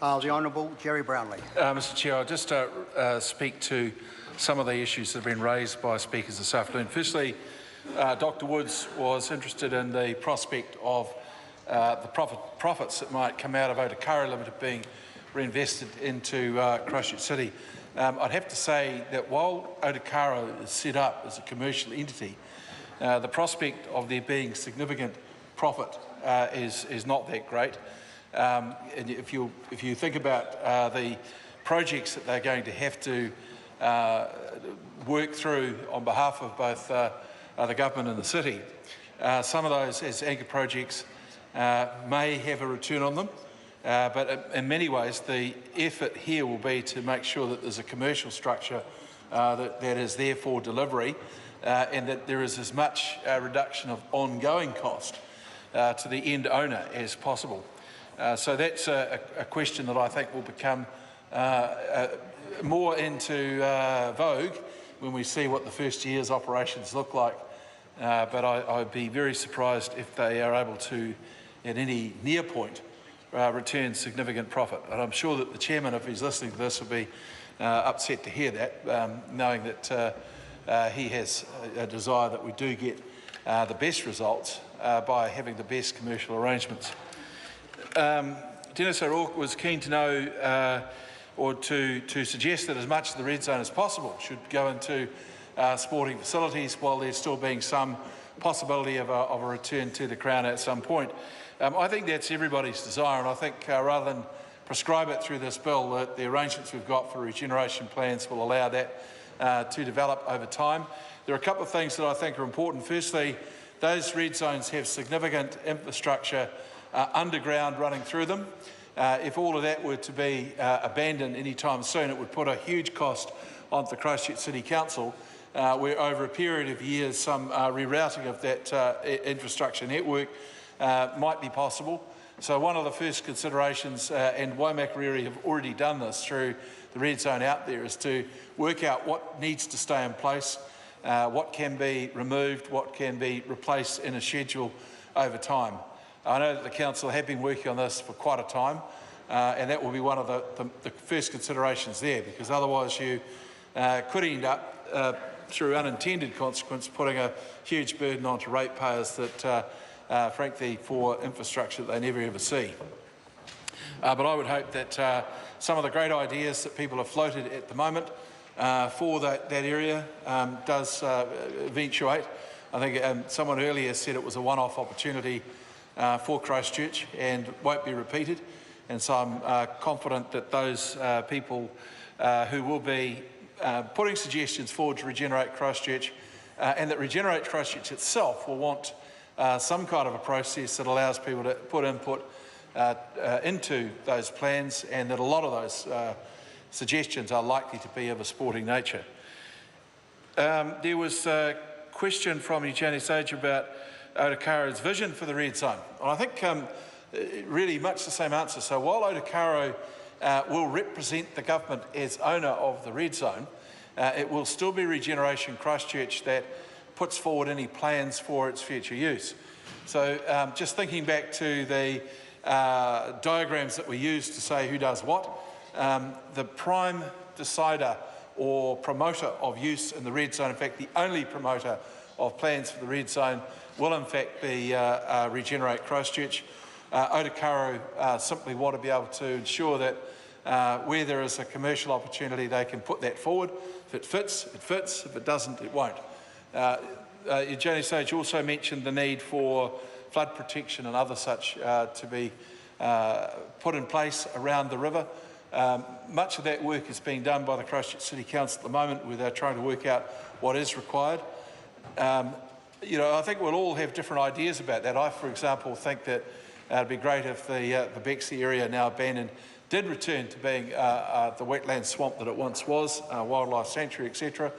The Honourable Jerry Brownlee. Mr Chair, I'll just speak to some of the issues that have been raised by speakers this afternoon. Firstly, Dr Woods was interested in the prospect of the profits that might come out of Otakara Limited being reinvested into Christchurch City. I'd have to say that while Otakara is set up as a commercial entity, the prospect of there being significant profit is not that great. And if you think about the projects that they're going to have to work through on behalf of both the government and the city, some of those as anchor projects may have a return on them, but in many ways the effort here will be to make sure that there's a commercial structure that is there for delivery, and that there is as much reduction of ongoing cost to the end owner as possible. So that's a question that I think will become more into vogue when we see what the first year's operations look like. But I'd be very surprised if they are able to, at any near point, return significant profit. And I'm sure that the chairman, if he's listening to this, will be upset to hear that, knowing that he has a desire that we do get the best results by having the best commercial arrangements. Dennis O'Rourke was keen to know or to suggest that as much of the red zone as possible should go into sporting facilities, while there's still being some possibility of a return to the Crown at some point. I think that's everybody's desire, and I think rather than prescribe it through this bill, that the arrangements we've got for regeneration plans will allow that to develop over time. There are a couple of things that I think are important. Firstly, those red zones have significant infrastructure underground running through them. If all of that were to be abandoned anytime soon, it would put a huge cost on the Christchurch City Council, where over a period of years some rerouting of that infrastructure network might be possible. So one of the first considerations, and Waimakariri have already done this through the red zone out there, is to work out what needs to stay in place, what can be removed, what can be replaced in a schedule over time. I know that the Council have been working on this for quite a time, and that will be one of the first considerations there, because otherwise you could end up, through unintended consequence, putting a huge burden onto ratepayers that, frankly, for infrastructure that they never ever see. But I would hope that some of the great ideas that people have floated at the moment for that area does eventuate. I think someone earlier said it was a one-off opportunity for Christchurch and won't be repeated, and so I'm confident that those people who will be putting suggestions forward to regenerate Christchurch, and that Regenerate Christchurch itself will want some kind of a process that allows people to put input into those plans, and that a lot of those suggestions are likely to be of a sporting nature. There was a question from Eugenia Sage about Otakara's vision for the red zone. And I think really much the same answer. So while Otakara will represent the government as owner of the red zone, it will still be Regeneration Christchurch that puts forward any plans for its future use. So just thinking back to the diagrams that we use to say who does what, the prime decider or promoter of use in the red zone, in fact the only promoter of plans for the red zone, will in fact be Regenerate Christchurch. Otakara simply want to be able to ensure that where there is a commercial opportunity, they can put that forward. If it fits, it fits. If it doesn't, it won't. Eugenia Sage also mentioned the need for flood protection and other such to be put in place around the river. Much of that work is being done by the Christchurch City Council at the moment, where they're trying to work out what is required. You know, I think we'll all have different ideas about that. I, for example, think that it'd be great if the Bexley area, now abandoned, did return to being the wetland swamp that it once was, wildlife sanctuary, etc.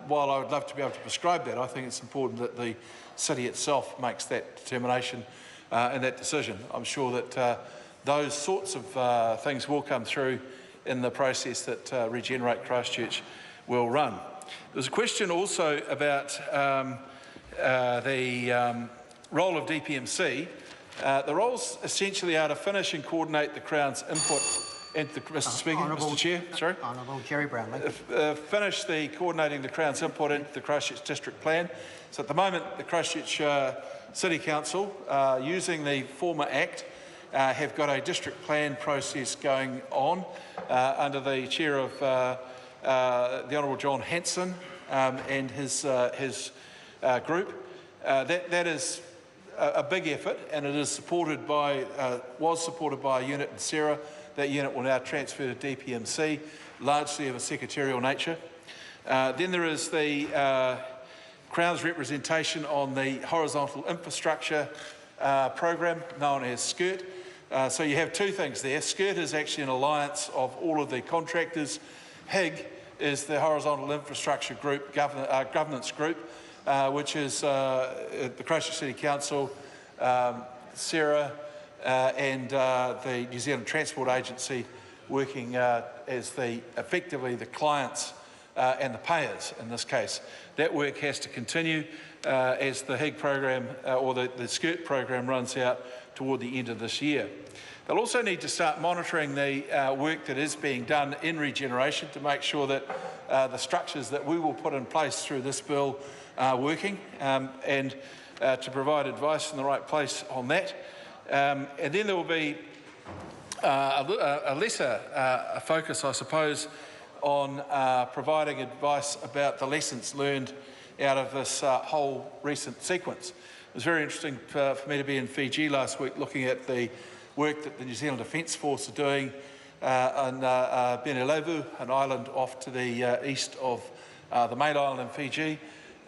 While I would love to be able to prescribe that, I think it's important that the city itself makes that determination and that decision. I'm sure that those sorts of things will come through in the process that Regenerate Christchurch will run. There was a question also about the role of DPMC The roles essentially are to finish and coordinate the Crown's input into the, Mr Chair, sorry. Honourable Jerry Brownlee. Finish coordinating the Crown's input into the Christchurch District Plan. So at the moment, the Christchurch City Council, using the former Act, have got a district plan process going on under the chair of the Honourable John Hanson and his group. That is a big effort, and it is supported by, was supported by a unit in Sarah. That unit will now transfer to DPMC, largely of a secretarial nature. Then there is the Crown's representation on the horizontal infrastructure program known as SCIRT. So you have two things there. SCIRT is actually an alliance of all of the contractors. HIG is the horizontal infrastructure group, governance group, which is the Christchurch City Council, Sarah, and the New Zealand Transport Agency working as effectively the clients and the payers in this case. That work has to continue as the HIG program or the SCIRT program runs out toward the end of this year. They'll also need to start monitoring the work that is being done in Regeneration to make sure that the structures that we will put in place through this bill are working and to provide advice in the right place on that. And then there will be a lesser focus, I suppose, on providing advice about the lessons learned out of this whole recent sequence. It was very interesting for me to be in Fiji last week looking at the work that the New Zealand Defence Force are doing on Benelevu, an island off to the east of the main island in Fiji,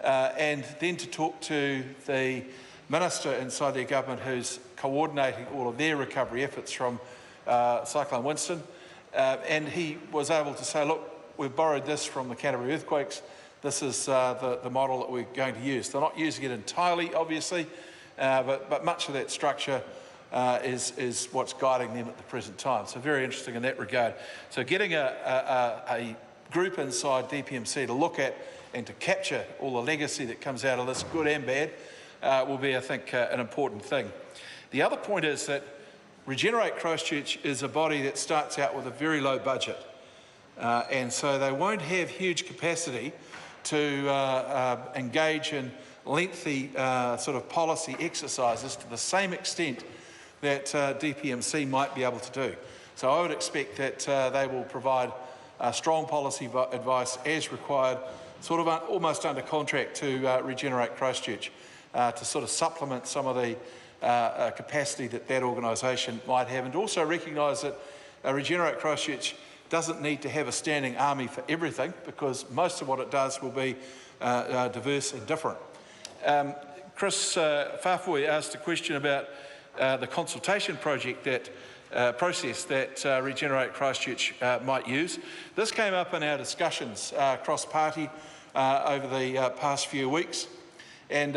and then to talk to the minister inside their government who's coordinating all of their recovery efforts from Cyclone Winston. And he was able to say, look, we've borrowed this from the Canterbury earthquakes. This is the model that we're going to use. They're not using it entirely, obviously, but much of that structure is what's guiding them at the present time. So very interesting in that regard. So getting a group inside DPMC to look at and to capture all the legacy that comes out of this, good and bad, will be, I think, an important thing. The other point is that Regenerate Christchurch is a body that starts out with a very low budget. And so they won't have huge capacity to engage in lengthy sort of policy exercises to the same extent that DPMC might be able to do. So I would expect that they will provide strong policy advice as required, sort of almost under contract to Regenerate Christchurch to sort of supplement some of the capacity that organisation might have, and also recognise that Regenerate Christchurch doesn't need to have a standing army for everything, because most of what it does will be diverse and different. Chris Farfoy asked a question about the consultation project process that Regenerate Christchurch might use. This came up in our discussions cross-party over the past few weeks. And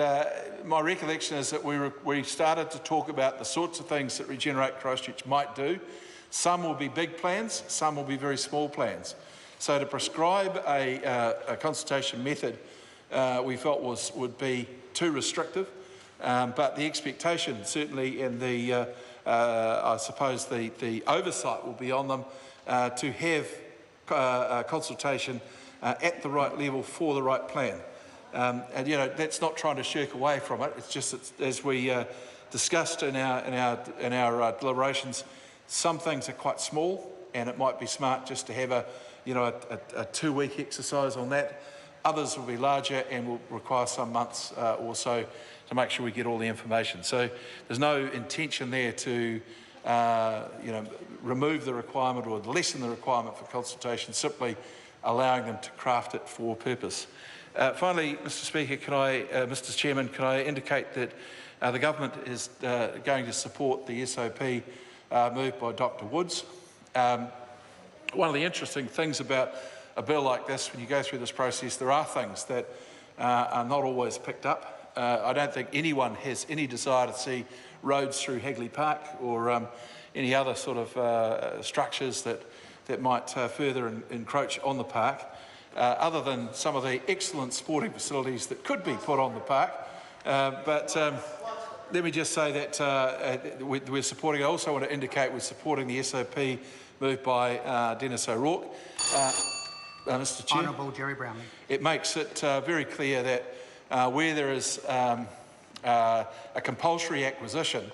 my recollection is that we started to talk about the sorts of things that Regenerate Christchurch might do. Some will be big plans, some will be very small plans. So to prescribe a consultation method we felt would be too restrictive, but the expectation certainly and the I suppose the oversight will be on them to have a consultation at the right level for the right plan. And you know, that's not trying to shirk away from it. It's just that, as we discussed in our deliberations, some things are quite small, and it might be smart just to have a 2-week exercise on that. Others will be larger and will require some months or so to make sure we get all the information. So there's no intention there to remove the requirement or lessen the requirement for consultation, simply allowing them to craft it for purpose. Finally, Mr. Speaker, Mr. Chairman, can I indicate that the government is going to support the SOP moved by Dr. Woods. One of the interesting things about a bill like this, when you go through this process, there are things that are not always picked up. I don't think anyone has any desire to see roads through Hagley Park or any other sort of structures that might further encroach on the park. Other than some of the excellent sporting facilities that could be put on the park. let me just say that we're supporting, I also want to indicate we're supporting the SOP moved by Dennis O'Rourke. Mr Chair. Honourable Jerry Brownlee. It makes it very clear that where there is a compulsory acquisition,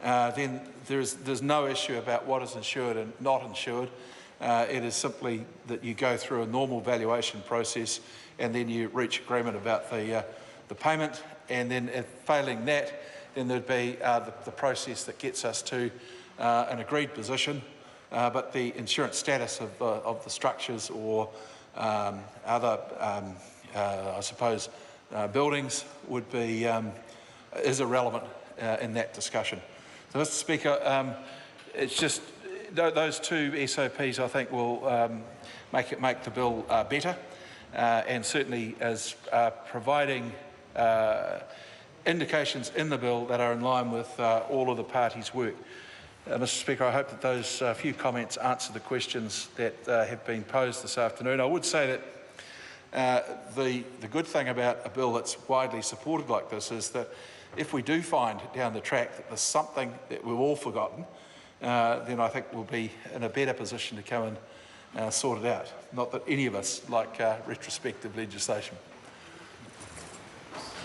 then there's no issue about what is insured and not insured. It is simply that you go through a normal valuation process and then you reach agreement about the payment, and then if failing that, then there'd be the process that gets us to an agreed position, but the insurance status of the structures or other, I suppose, buildings would be is irrelevant in that discussion. So, Mr Speaker, it's just those two SOPs I think will make the bill better, and certainly as providing indications in the bill that are in line with all of the parties' work. Mr Speaker, I hope that those few comments answer the questions that have been posed this afternoon. I would say that the good thing about a bill that's widely supported like this is that if we do find down the track that there's something that we've all forgotten, then I think we'll be in a better position to come and sort it out. Not that any of us like retrospective legislation.